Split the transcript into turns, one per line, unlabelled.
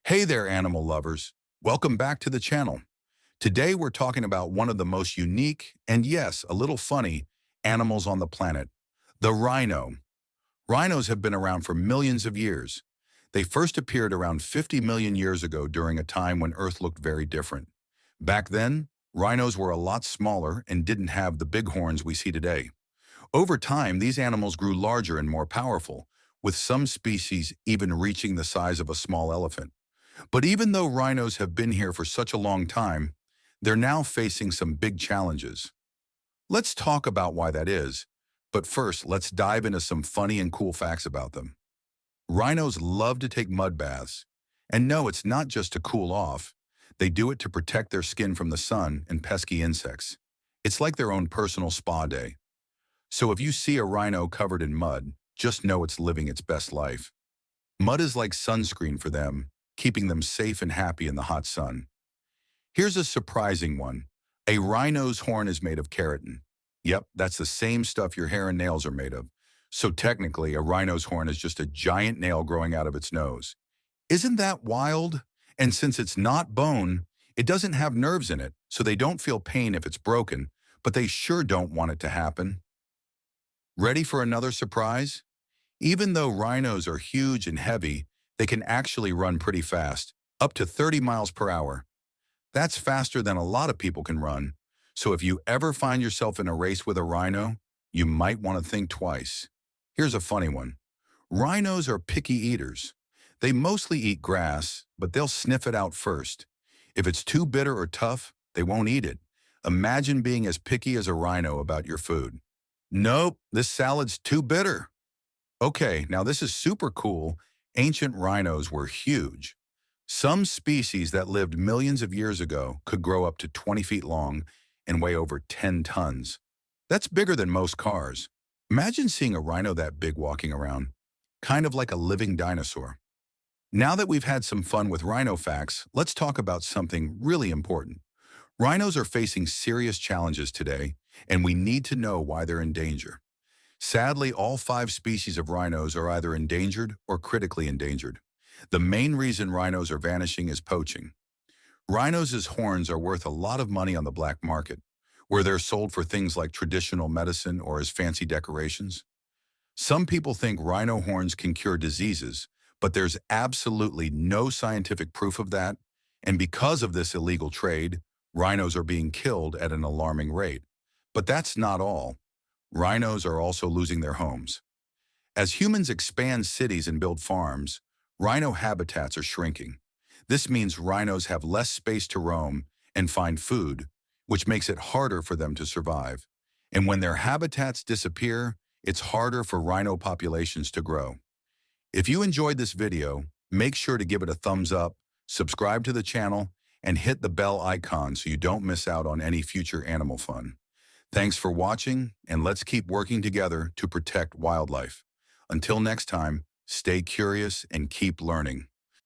Hey there, animal lovers. Welcome back to the channel. Today we're talking about one of the most unique and yes, a little funny animals on the planet, the rhino. Rhinos have been around for millions of years. They first appeared around 50 million years ago during a time when Earth looked very different. Back then, rhinos were a lot smaller and didn't have the big horns we see today. Over time, these animals grew larger and more powerful, with some species even reaching the size of a small elephant. But even though rhinos have been here for such a long time, they're now facing some big challenges. Let's talk about why that is. But first, let's dive into some funny and cool facts about them. Rhinos love to take mud baths. And no, it's not just to cool off. They do it to protect their skin from the sun and pesky insects. It's like their own personal spa day. So if you see a rhino covered in mud, just know it's living its best life. Mud is like sunscreen for them, keeping them safe and happy in the hot sun. Here's a surprising one. A rhino's horn is made of keratin. Yep, that's the same stuff your hair and nails are made of. So technically, a rhino's horn is just a giant nail growing out of its nose. Isn't that wild? And since it's not bone, it doesn't have nerves in it, so they don't feel pain if it's broken, but they sure don't want it to happen. Ready for another surprise? Even though rhinos are huge and heavy, they can actually run pretty fast, up to 30 miles per hour. That's faster than a lot of people can run. So if you ever find yourself in a race with a rhino, you might want to think twice. Here's a funny one. Rhinos are picky eaters. They mostly eat grass, but they'll sniff it out first. If it's too bitter or tough, they won't eat it. Imagine being as picky as a rhino about your food. Nope, this salad's too bitter. Okay, now this is super cool. Ancient rhinos were huge. Some species that lived millions of years ago could grow up to 20 feet long and weigh over 10 tons. That's bigger than most cars. Imagine seeing a rhino that big walking around, kind of like a living dinosaur. Now that we've had some fun with rhino facts, let's talk about something really important. Rhinos are facing serious challenges today, and we need to know why they're in danger. Sadly, all 5 species of rhinos are either endangered or critically endangered. The main reason rhinos are vanishing is poaching. Rhinos' horns are worth a lot of money on the black market, where they're sold for things like traditional medicine or as fancy decorations. Some people think rhino horns can cure diseases, but there's absolutely no scientific proof of that, and because of this illegal trade, rhinos are being killed at an alarming rate. But that's not all. Rhinos are also losing their homes. As humans expand cities and build farms, rhino habitats are shrinking. This means rhinos have less space to roam and find food, which makes it harder for them to survive. And when their habitats disappear, it's harder for rhino populations to grow. If you enjoyed this video, make sure to give it a thumbs up, subscribe to the channel, and hit the bell icon so you don't miss out on any future animal fun. Thanks for watching, and let's keep working together to protect wildlife. Until next time, stay curious and keep learning.